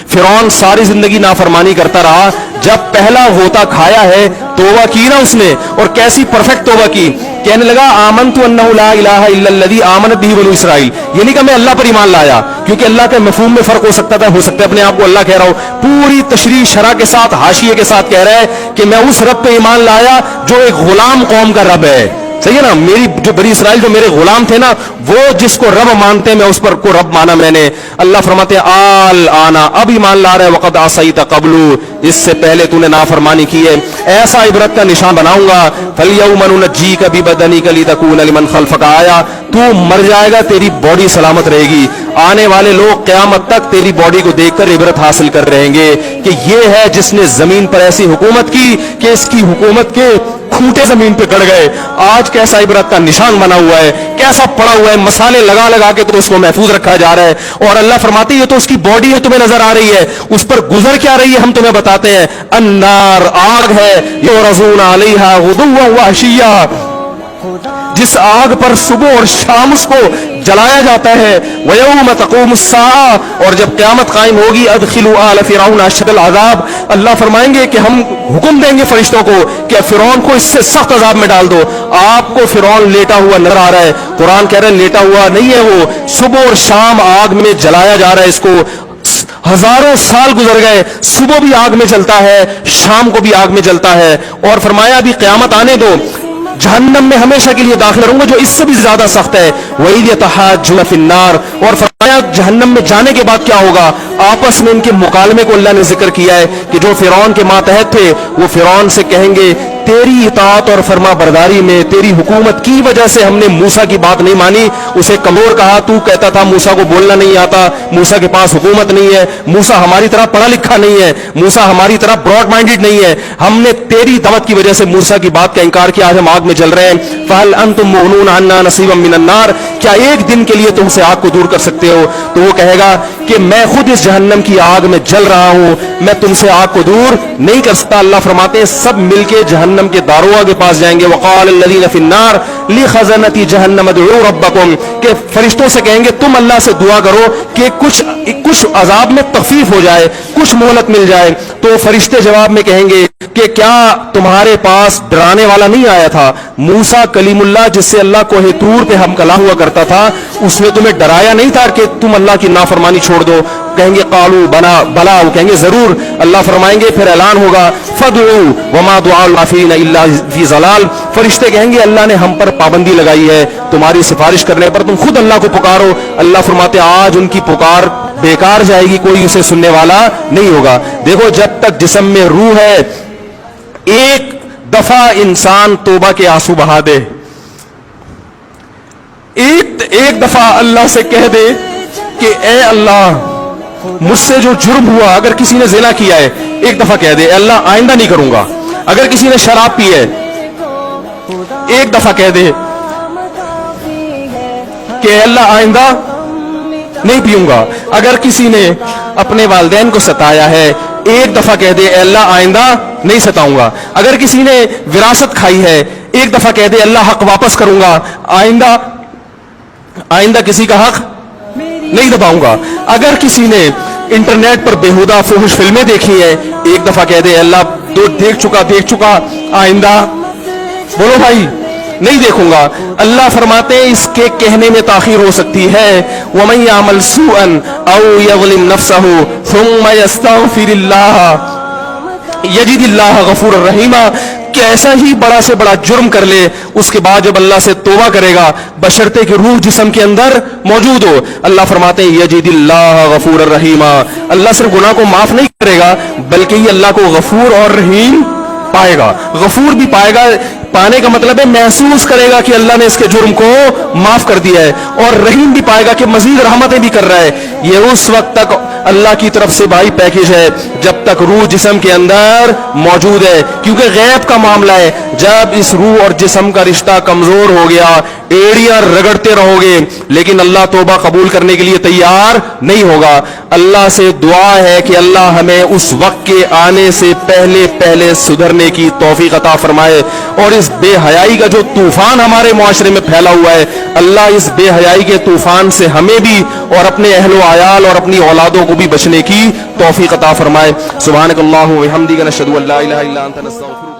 फिरौन सारी जिंदगी नाफरमानी करता रहा, जब पहला होता खाया है तौबा की ना उसने, और कैसी परफेक्ट तौबा की, कहने लगा आमनतु अन्नहु ला इलाहा इल्लल्लज़ी आमनत बिही बनु इसराइल। ये नहीं कि मैं अल्लाह पर ईमान लाया, क्योंकि अल्लाह के मफहूम में फर्क हो सकता था, हो सकता है अपने आप को अल्लाह कह रहा हो, पूरी तशरीह शरह के साथ हाशिए के साथ कह रहा है कि मैं उस रब पे ईमान लाया जो एक गुलाम कौम का रब है। सही है ना, मेरी जो बनी इसराइल जो मेरे गुलाम थे ना, वो जिसको रब मानते हैं मैं उस पर को रब माना मैंने। अल्लाह फरमाते हैं आल आना, अब ईमान ला रहा है, वक़द आसैत क़ब्लु, इससे पहले तूने नाफरमानी की है, ऐसा इबरत का निशान बनाऊंगा। फलयौम नुनज्जीका बिबदनिका लितकूना लिमन खल्फका आया, तू मर जाएगा तेरी बॉडी सलामत रहेगी, आने वाले लोग क़यामत तक तेरी बॉडी को देखकर इबरत हासिल कर रहेंगे कि ये है जिसने जमीन पर ऐसी हुकूमत की कि इसकी हुकूमत के खूंटे जमीन पे गड़ गए। आज कैसा इबरत का निशान बना हुआ है, कैसा पड़ा हुआ है, मसाले लगा लगा के तो उसको महफूज रखा जा रहा है। और अल्लाह फरमाती है ये तो उसकी बॉडी है, तुम्हें नजर आ रही है, उस पर गुजर क्या रही है हम तुम्हें बताते हैं। अन्नार, आग है, युरज़ून अलैहा गुदुव्वन व अशिय्या, जिस आग पर सुबह और शाम उसको जलाया जाता है। वयौम तक़ूमुस्साआ, और जब क़यामत कायम होगी, अदखिलू आल फ़िरऔन अशद्दल अज़ाब, अल्लाह फरमाएंगे कि हम हुक्म देंगे फरिश्तों को कि फ़िरौन को इससे सख्त अज़ाब में डाल दो। आपको फ़िरौन लेटा हुआ नजर आ रहा है, कुरान कह रहा है लेटा हुआ नहीं है वो, सुबह और शाम आग में जलाया जा रहा है इसको। हजारों साल गुजर गए, सुबह भी आग में जलता है, शाम को भी आग में जलता है। और फरमाया अभी क़यामत आने दो, जहन्नम में हमेशा के लिए दाखिल रहूंगा जो इससे भी ज्यादा सख्त है। वही यतहाज्जुन फिन्नार, और फरमाया जहन्नम में जाने के बाद क्या होगा, आपस में इनके मुकालमे को अल्लाह ने जिक्र किया है कि जो फिरौन के मातहत थे वो फिरौन से कहेंगे तेरी इताअत और फरमा बरदारी में, तेरी हुकूमत की वजह से हमने मूसा की बात नहीं मानी, उसे कमजोर कहा, तू कहता था मूसा को बोलना नहीं आता, मूसा के पास हुकूमत नहीं है, मूसा हमारी तरह पढ़ा लिखा नहीं है, मूसा हमारी तरह ब्रॉड माइंडेड नहीं है, हमने तेरी दावत की वजह से मूसा की बात का इनकार किया, आज हम आग में जल रहे हैं। फहल अंतुम मुगनून अन्ना नसीबम मिनन नार, क्या एक दिन के लिए तुमसे आग को दूर कर सकते हो? तो वो कहेगा कि मैं खुद इस जहन्नम की आग में जल रहा हूं, मैं तुमसे आग को दूर नहीं कर सकता। अल्लाह फरमाते हैं सब मिलके जहन्नम के दारोगा के पास जाएंगे। वक़ाल अल्लज़ीना फ़िन्नार लिख़ज़नती जहन्नम उदऊ रब्बकुम, के फरिश्तों से कहेंगे तुम अल्लाह से दुआ करो कि कुछ अजाब में तखफीफ हो जाए, कुछ मोहलत मिल जाए। तो फरिश्ते जवाब में कहेंगे कि क्या तुम्हारे पास डराने वाला नहीं आया था? मूसा कलीमुल्लाह जिससे अल्लाह को तूर पे हम कला हुआ करता था, उसने तुम्हें डराया नहीं था कि तुम अल्लाह की नाफरमानी छोड़ दो? कहेंगे कालू बना भला, वो कहेंगे जरूर। अल्लाह फरमाएंगे फिर ऐलान होगा फदउ वमा दुआउल काफिरीन इल्ला फी ज़लाल, फरिश्ते कहेंगे अल्लाह ने हम पर पाबंदी लगाई है, तुम्हारी सिफारिश करने पर तुम खुद अल्लाह को पुकारो। अल्लाह फरमाते आज उनकी पुकार बेकार जाएगी, कोई उसे सुनने वाला नहीं होगा। देखो जब तक जिस्म में रूह है, एक दफा इंसान तौबा के आंसू बहा दे, एक दफा अल्लाह से कह दे कि ए अल्लाह मुझसे जो जुर्म हुआ, अगर किसी ने ज़िना किया है एक दफा कह दे अल्लाह आइंदा नहीं करूंगा। अगर किसी ने शराब पी है एक दफा कह दे कि अल्लाह आइंदा नहीं पीऊंगा। अगर किसी ने अपने वालिदैन को सताया है एक दफा कह दे अल्लाह आइंदा नहीं सताऊंगा। अगर किसी ने विरासत खाई है एक दफा कह दे अल्लाह हक वापस करूंगा, आइंदा किसी का हक नहीं दबाऊंगा। अगर किसी ने इंटरनेट पर बेहुदा फुहुश फिल्में देखी है एक दफा कह दे अल्लाह देख चुका आइंदा बोलो भाई नहीं देखूंगा। अल्लाह फरमाते हैं इसके कहने में ताखीर हो सकती है। वमन यामल सूअन औ यज़लिम नफ्सहु सुम्मा यस्तगफिरिल्लाह यजिदिल्लाह गफूरर रहीमा, कि ऐसा ही बड़ा से बड़ा जुर्म कर ले, उसके बाद जब अल्लाह से तौबा करेगा बशर्ते कि रूह जिस्म के अंदर मौजूद हो, अल्लाह फरमाते हैं यजिदिल्लाह गफूरर रहीमा, अल्लाह सिर्फ गुनाह को माफ नहीं करेगा बल्कि अल्लाह को गफूर और रहीम पाएगा। गफूर भी पाएगा, पाने का मतलब है महसूस करेगा कि अल्लाह ने इसके जुर्म को माफ कर दिया है, और रहीम भी पाएगा कि मजीद रहमतें भी कर रहा है। ये उस वक्त तक अल्लाह की तरफ से भाई पैकेज है जब तक रूह जिस्म के अंदर मौजूद है, क्योंकि गैब का मामला है। जब इस रूह और जिस्म का रिश्ता कमजोर हो गया एड़ियां रगड़ते रहोगे लेकिन अल्लाह तौबा कबूल करने के लिए तैयार नहीं होगा। अल्लाह से दुआ है कि अल्लाह हमें उस वक्त के आने से पहले पहले सुधरने की तौफीक अता फरमाए और इस اس بے حیائی کا جو طوفان ہمارے معاشرے میں پھیلا ہوا ہے، اللہ اس بے حیائی کے طوفان سے ہمیں بھی اور اپنے اہل و عیال اور اپنی اولادوں کو بھی بچنے کی توفیق عطا فرمائے۔ سبحانک اللہم و بحمدک، نشہد ان لا الہ الا انت، نستغفرک۔